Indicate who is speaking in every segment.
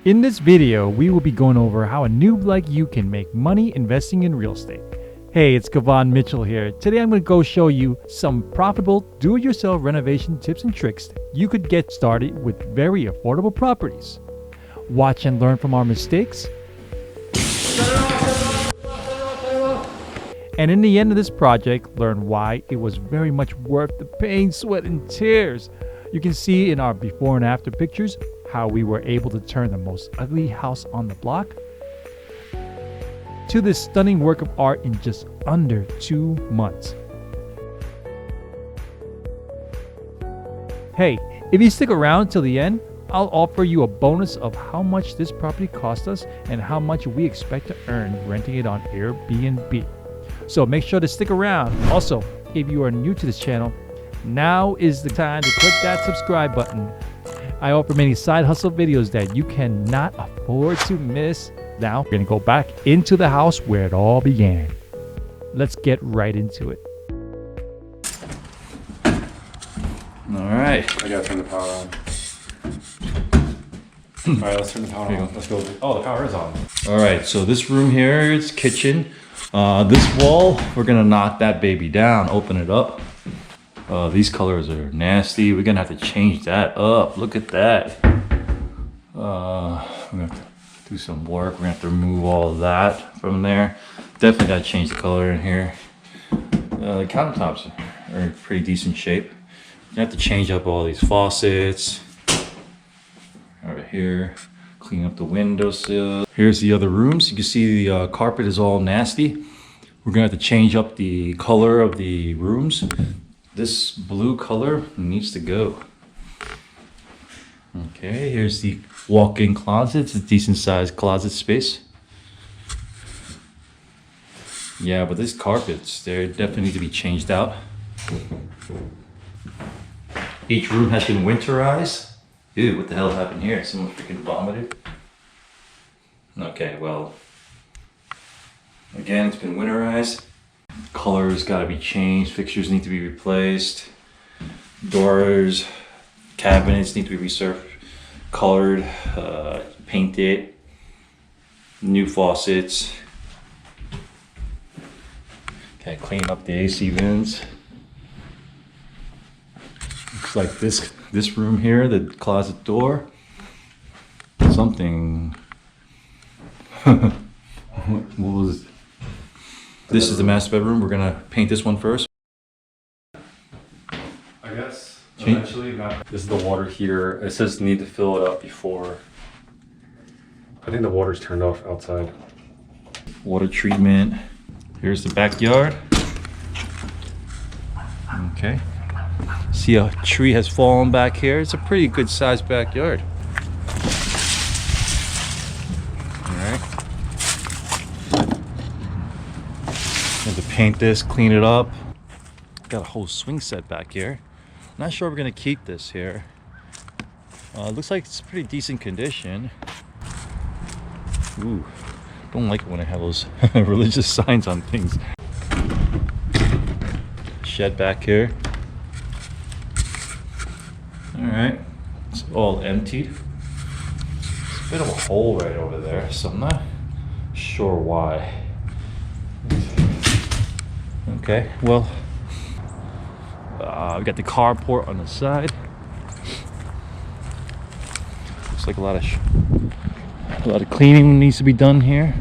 Speaker 1: In this video, we will be going over how a noob like you can make money investing in real estate. Hey, it's Cavan Mitchell here. Today I'm going to go show you some profitable do-it-yourself renovation tips and tricks you could get started with very affordable properties. Watch and learn from our mistakes. And in the end of this project, learn why it was very much worth the pain, sweat, and tears. You can see in our before and after pictures how we were able to turn the most ugly house on the block to this stunning work of art in just under 2 months. Hey, if you stick around till the end, I'll offer you a bonus of how much this property cost us and how much we expect to earn renting it on Airbnb. So make sure to stick around. Also, if you are new to this channel, now is the time to click that subscribe button. I offer many side hustle videos that you cannot afford to miss. Now, we're gonna go back into the house where it all began. Let's get right into it.
Speaker 2: All right.
Speaker 3: I gotta turn the power on. All right, let's turn the power on. Let's go. Oh, the power is on.
Speaker 2: All right, so this room here is kitchen. This wall, we're gonna knock that baby down, open it up. These colors are nasty. We're gonna have to change that up. Look at that. We're gonna have to do some work. We're gonna have to remove all of that from there. Definitely gotta change the color in here. The countertops are in pretty decent shape. You have to change up all these faucets. Over here, clean up the windowsill. Here's the other rooms. You can see the carpet is all nasty. We're gonna have to change up the color of the rooms. This blue color needs to go. Okay, here's the walk-in closet. It's a decent sized closet space. Yeah, but these carpets, they definitely need to be changed out. Each room has been winterized. Dude, what the hell happened here? Someone freaking vomited? Okay, well, again, it's been winterized. Colors gotta be changed, fixtures need to be replaced. Doors, cabinets need to be resurfaced, colored, painted, new faucets. Okay, clean up the AC vents. Looks like this room here, the closet door, something, what was, this is the master bedroom. We're gonna paint this one first.
Speaker 3: I guess eventually.
Speaker 4: This is the water heater. It says need to fill it up before.
Speaker 3: I think the water's turned off outside.
Speaker 2: Water treatment. Here's the backyard. Okay. See, a tree has fallen back here. It's a pretty good sized backyard. All right. Have to paint this, clean it up. Got a whole swing set back here. Not sure we're gonna keep this here. Looks like it's pretty decent condition. Ooh, don't like it when I have those religious signs on things. Shed back here. All right, it's all emptied. It's a bit of a hole right over there, so I'm not sure why. Okay, well, we got the carport on the side. Looks like a lot of cleaning needs to be done here.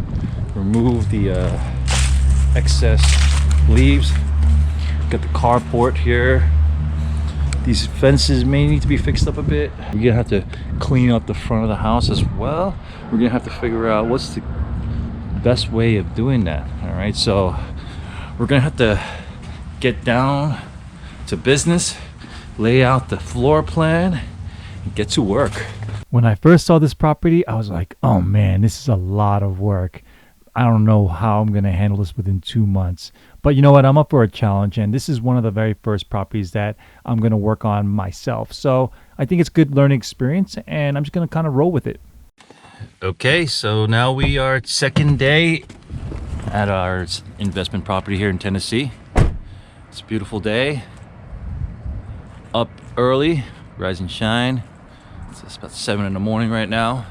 Speaker 2: Remove the excess leaves. Got the carport here. These fences may need to be fixed up a bit. We're gonna have to clean up the front of the house as well. We're gonna have to figure out what's the best way of doing that. All right, so we're gonna have to get down to business, lay out the floor plan, and get to work.
Speaker 1: When I first saw this property, I was like, oh man, this is a lot of work. I don't know how I'm going to handle this within 2 months. But you know what? I'm up for a challenge, and this is one of the very first properties that I'm going to work on myself. So I think it's a good learning experience, and I'm just going to kind of roll with it.
Speaker 2: Okay, so now we are second day at our investment property here in Tennessee. It's a beautiful day. Up early, rise and shine. It's about 7 in the morning right now.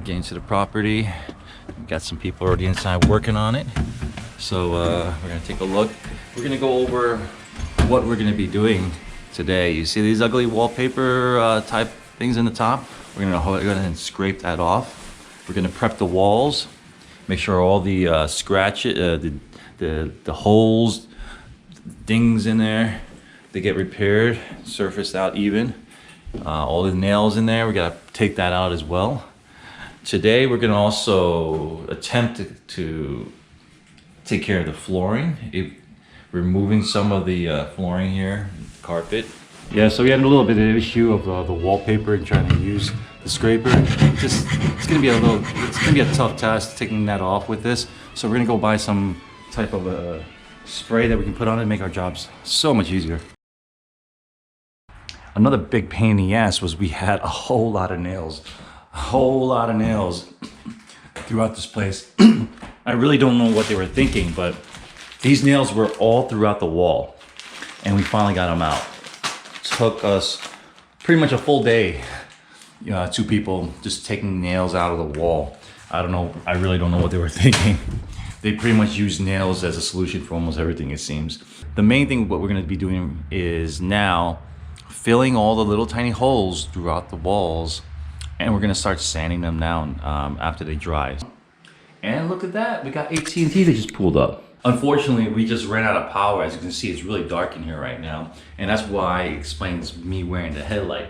Speaker 2: Get into the property. We got some people already inside working on it. So we're gonna take a look. We're gonna go over what we're gonna be doing today. You see these ugly wallpaper type things in the top? We're gonna go ahead and scrape that off. We're gonna prep the walls, make sure all the the holes, dings in there, they get repaired, surfaced out even. All the nails in there, we gotta take that out as well. Today we're gonna also attempt to take care of the flooring, removing some of the flooring here, carpet.
Speaker 3: Yeah, so we had a little bit of issue of the wallpaper and trying to use the scraper.
Speaker 2: It's gonna be a tough task taking that off with this. So we're gonna go buy some type of a spray that we can put on it and make our jobs so much easier. Another big pain in the ass was we had a whole lot of nails throughout this place. I really don't know what they were thinking, but these nails were all throughout the wall, and we finally got them out. Took us pretty much a full day. Two people just taking nails out of the wall. I don't know. I really don't know what they were thinking. They pretty much use nails as a solution for almost everything, it seems. The main thing what we're going to be doing is now filling all the little tiny holes throughout the walls, and we're going to start sanding them down after they dry. And look at that, we got AT&T that just pulled up. Unfortunately, we just ran out of power. As you can see, it's really dark in here right now, and that's why it explains me wearing the headlight.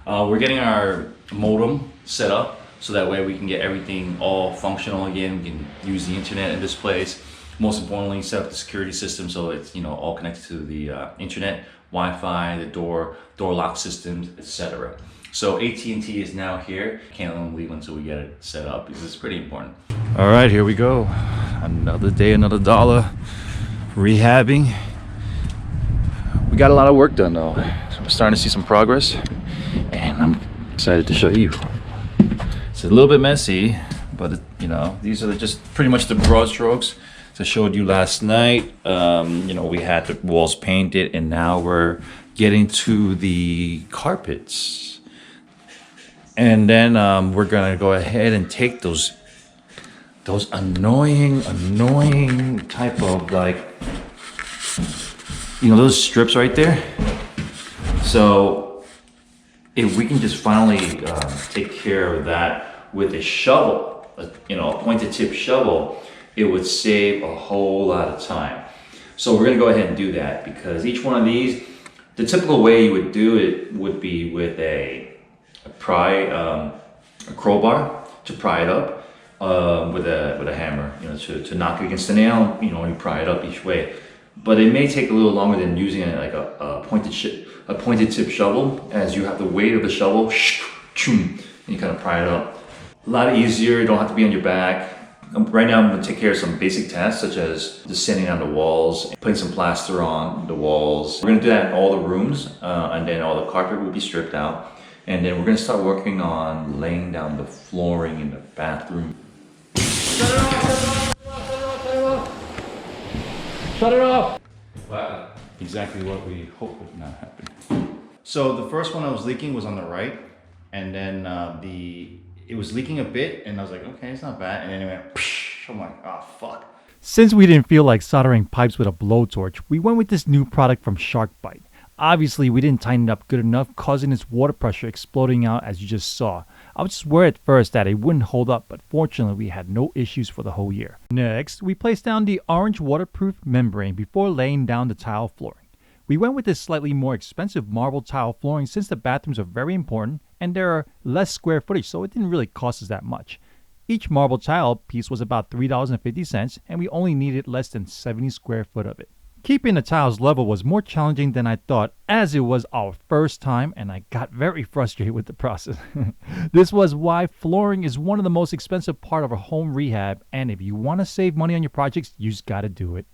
Speaker 2: We're getting our modem set up so that way we can get everything all functional again. We can use the internet in this place. Most importantly, set up the security system so it's all connected to the internet, Wi-Fi, the door lock systems, etc. So AT&T is now here. Can't leave until we get it set up because it's pretty important. All right, here we go. Another day, another dollar. Rehabbing. We got a lot of work done though. So we're starting to see some progress, and I'm excited to show you. It's a little bit messy, but these are just pretty much the broad strokes. As I showed you last night, we had the walls painted, and now we're getting to the carpets. And then we're gonna go ahead and take those annoying type of those strips right there. So if we can just finally take care of that with a shovel, a pointed tip shovel, it would save a whole lot of time. So we're gonna go ahead and do that, because each one of these, the typical way you would do it would be with a crowbar to pry it up with a hammer, to knock it against the nail, you pry it up each way. But it may take a little longer than using a pointed tip shovel, as you have the weight of the shovel, and you kind of pry it up. A lot easier, you don't have to be on your back. Right now I'm going to take care of some basic tasks, such as just sanding down the walls, putting some plaster on the walls. We're going to do that in all the rooms, and then all the carpet will be stripped out. And then we're going to start working on laying down the flooring in the bathroom.
Speaker 1: Shut it off! Shut it off!
Speaker 2: Wow. Exactly what we hope would not happen. So the first one that was leaking was on the right, and then it was leaking a bit, and I was like, okay, it's not bad. And then it went, psh, I'm like, oh fuck.
Speaker 1: Since we didn't feel like soldering pipes with a blowtorch, we went with this new product from SharkBite. Obviously, we didn't tighten it up good enough, causing its water pressure exploding out as you just saw. I was just worried at first that it wouldn't hold up, but fortunately we had no issues for the whole year. Next, we placed down the orange waterproof membrane before laying down the tile flooring. We went with this slightly more expensive marble tile flooring since the bathrooms are very important and there are less square footage, so it didn't really cost us that much. Each marble tile piece was about $3.50, and we only needed less than 70 square foot of it. Keeping the tiles level was more challenging than I thought, as it was our first time and I got very frustrated with the process. This was why flooring is one of the most expensive part of a home rehab, and if you want to save money on your projects, you just gotta do it.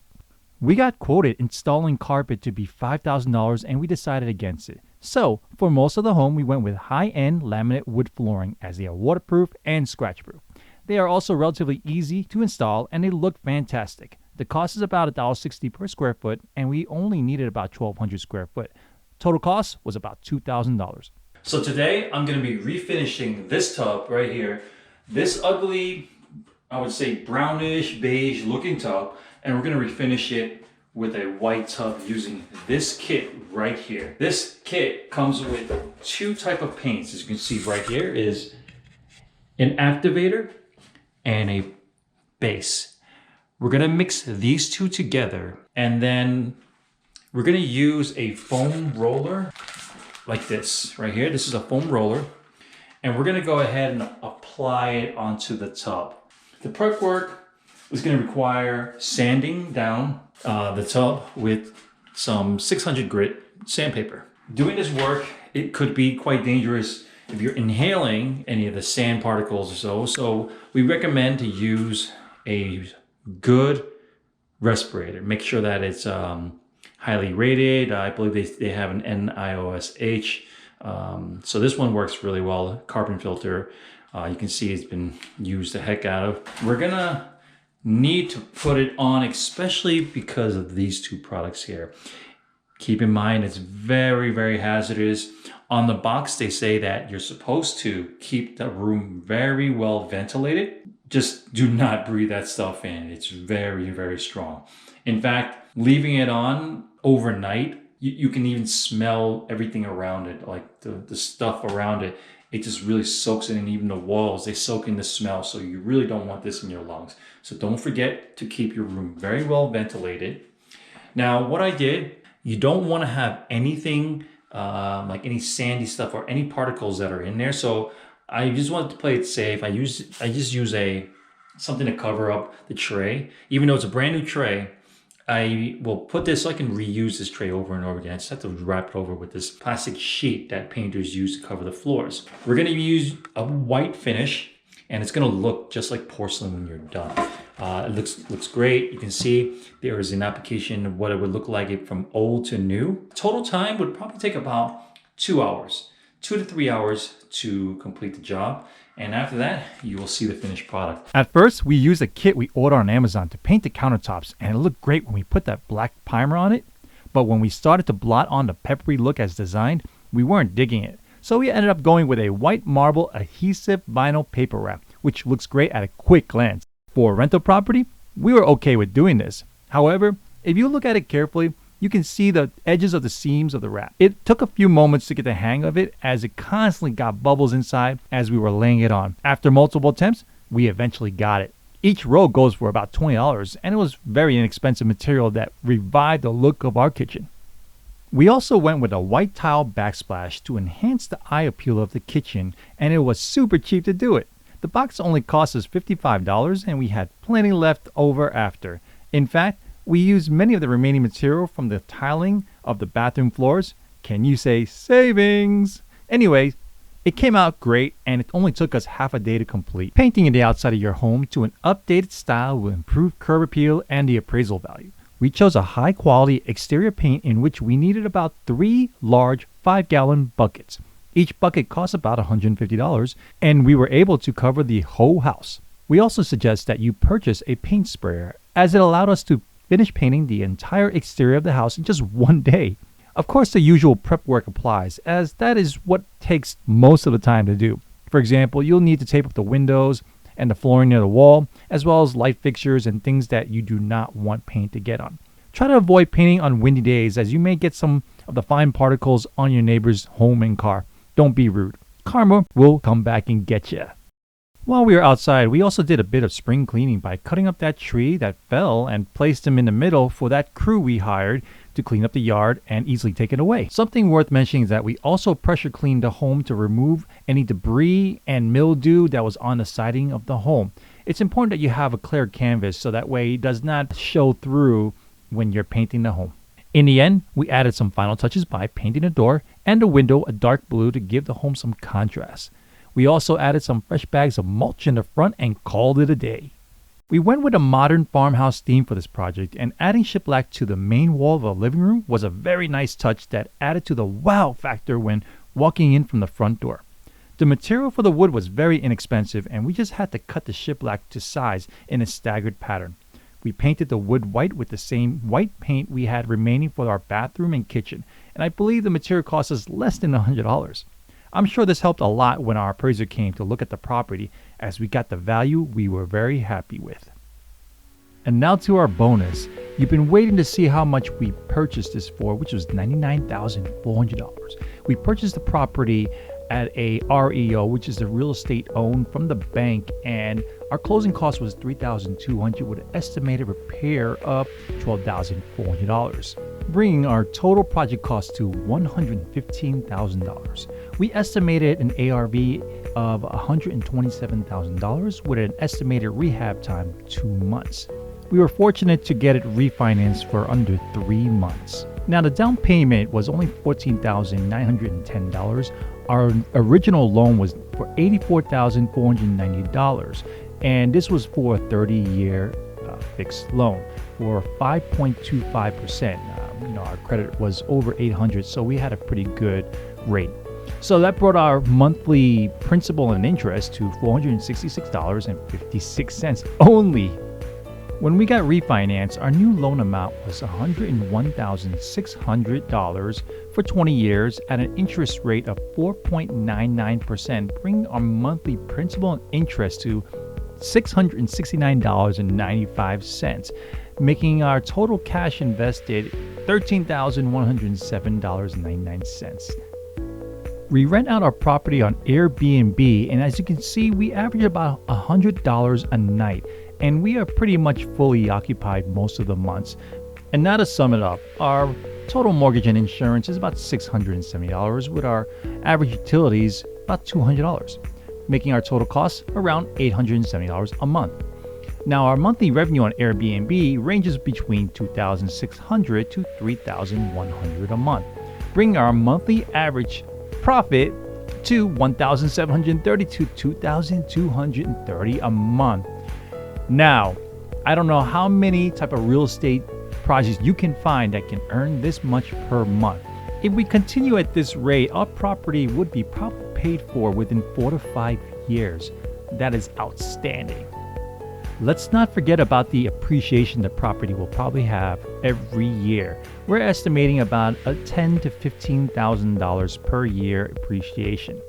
Speaker 1: We got quoted installing carpet to be $5,000 and we decided against it. So, for most of the home, we went with high-end laminate wood flooring, as they are waterproof and scratch-proof. They are also relatively easy to install and they look fantastic. The cost is about $1.60 per square foot, and we only needed about 1,200 square foot. Total cost was about $2,000.
Speaker 2: So today I'm going to be refinishing this tub right here. this ugly, I would say brownish beige looking tub, and we're gonna refinish it with a white tub using this kit right here. This kit comes with 2 type of paints. As you can see right here is an activator and a base. We're gonna mix these 2 together, and then we're gonna use a foam roller like this right here. This is a foam roller, and we're gonna go ahead and apply it onto the tub. The prep work is gonna require sanding down the tub with some 600 grit sandpaper. Doing this work, it could be quite dangerous if you're inhaling any of the sand particles or so. So we recommend to use a good respirator. Make sure that it's highly rated. I believe they have an NIOSH. So this one works really well. Carbon filter. You can see it's been used the heck out of. We're gonna need to put it on, especially because of these 2 products here. Keep in mind, it's very, very hazardous. On the box, they say that you're supposed to keep the room very well ventilated. Just do not breathe that stuff in. It's very, very strong. In fact, leaving it on overnight, you can even smell everything around it, like the stuff around it. It just really soaks in, and even the walls, they soak in the smell. So you really don't want this in your lungs. So don't forget to keep your room very well ventilated. Now, what I did, you don't want to have anything like any sandy stuff or any particles that are in there. So I just wanted to play it safe. I just use something to cover up the tray. Even though it's a brand new tray, I will put this so I can reuse this tray over and over again. I just have to wrap it over with this plastic sheet that painters use to cover the floors. We're gonna use a white finish, and it's gonna look just like porcelain when you're done. It looks great. You can see there is an application of what it would look like from old to new. Total time would probably take about 2 hours, 2 to 3 hours to complete the job. And after that, you will see the finished product.
Speaker 1: At first, we used a kit we ordered on Amazon to paint the countertops, and it looked great when we put that black primer on it. But when we started to blot on the peppery look as designed, we weren't digging it. So we ended up going with a white marble adhesive vinyl paper wrap, which looks great at a quick glance. For a rental property, we were okay with doing this. However, if you look at it carefully, you can see the edges of the seams of the wrap. It took a few moments to get the hang of it, as it constantly got bubbles inside as we were laying it on. After multiple attempts, we eventually got it. Each roll goes for about $20, and it was very inexpensive material that revived the look of our kitchen. We also went with a white tile backsplash to enhance the eye appeal of the kitchen, and it was super cheap to do it. The box only cost us $55, and we had plenty left over after. In fact, we used many of the remaining material from the tiling of the bathroom floors. Can you say savings? Anyway, it came out great, and it only took us half a day to complete. Painting the outside of your home to an updated style will improve curb appeal and the appraisal value. We chose a high quality exterior paint in which we needed about 3 large 5-gallon buckets. Each bucket cost about $150, and we were able to cover the whole house. We also suggest that you purchase a paint sprayer, as it allowed us to finish painting the entire exterior of the house in just 1 day. Of course, the usual prep work applies, as that is what takes most of the time to do. For example, you'll need to tape up the windows and the flooring near the wall, as well as light fixtures and things that you do not want paint to get on. Try to avoid painting on windy days, as you may get some of the fine particles on your neighbor's home and car. Don't be rude. Karma will come back and get you. While we were outside, we also did a bit of spring cleaning by cutting up that tree that fell and placed them in the middle for that crew we hired to clean up the yard and easily take it away. Something worth mentioning is that we also pressure cleaned the home to remove any debris and mildew that was on the siding of the home. It's important that you have a clear canvas so that way it does not show through when you're painting the home. In the end, we added some final touches by painting the door and the window a dark blue to give the home some contrast. We also added some fresh bags of mulch in the front and called it a day. We went with a modern farmhouse theme for this project, and adding shiplap to the main wall of the living room was a very nice touch that added to the wow factor when walking in from the front door. The material for the wood was very inexpensive, and we just had to cut the shiplap to size in a staggered pattern. We painted the wood white with the same white paint we had remaining for our bathroom and kitchen, and I believe the material cost us less than $100. I'm sure this helped a lot when our appraiser came to look at the property, as we got the value we were very happy with. And now to our bonus. You've been waiting to see how much we purchased this for, which was $99,400. We purchased the property at a REO, which is the real estate owned from the bank, and our closing cost was $3,200 with an estimated repair of $12,400, bringing our total project cost to $115,000. We estimated an ARV of $127,000 with an estimated rehab time 2 months. We were fortunate to get it refinanced for under 3 months. Now, the down payment was only $14,910. Our original loan was for $84,490, and this was for a 30-year fixed loan for 5.25%. Our credit was over 800, so we had a pretty good rate. So that brought our monthly principal and interest to $466.56 only. When we got refinanced, our new loan amount was $101,600 for 20 years at an interest rate of 4.99%, bringing our monthly principal and interest to $669.95, making our total cash invested $13,107.99. We rent out our property on Airbnb, and as you can see, we average about $100 a night, and we are pretty much fully occupied most of the months. And now to sum it up, our total mortgage and insurance is about $670, with our average utilities about $200, making our total costs around $870 a month. Now, our monthly revenue on Airbnb ranges between $2,600 to $3,100 a month, bringing our monthly average profit to $1,730 to $2,230 a month. Now, I don't know how many type of real estate projects you can find that can earn this much per month. If we continue at this rate, our property would be probably paid for within 4 to 5 years. That is outstanding. Let's not forget about the appreciation the property will probably have every year. We're estimating about a $10,000 to $15,000 per year appreciation.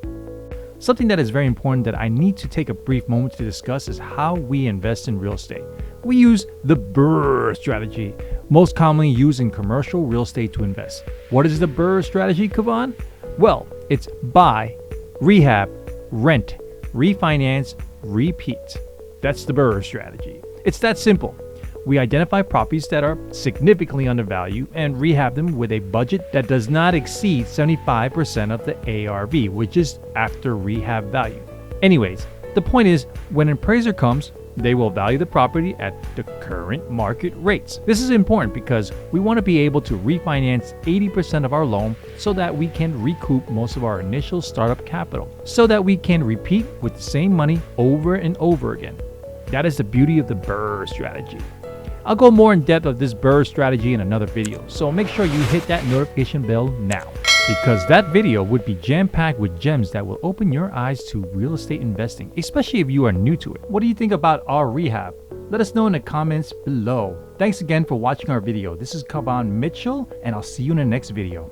Speaker 1: Something that is very important that I need to take a brief moment to discuss is how we invest in real estate. We use the BRRRR strategy, most commonly used in commercial real estate to invest. What is the BRRRR strategy, Cavan? Well, it's buy, rehab, rent, refinance, repeat. That's the BRRRR strategy. It's that simple. We identify properties that are significantly undervalued and rehab them with a budget that does not exceed 75% of the ARV, which is after rehab value. Anyways, the point is, when an appraiser comes, they will value the property at the current market rates. This is important because we want to be able to refinance 80% of our loan so that we can recoup most of our initial startup capital, so that we can repeat with the same money over and over again. That is the beauty of the BRRRR strategy. I'll go more in depth of this BRRRR strategy in another video, so make sure you hit that notification bell now, because that video would be jam-packed with gems that will open your eyes to real estate investing, especially if you are new to it. What do you think about our rehab? Let us know in the comments below. Thanks again for watching our video. This is Cavan Mitchell, and I'll see you in the next video.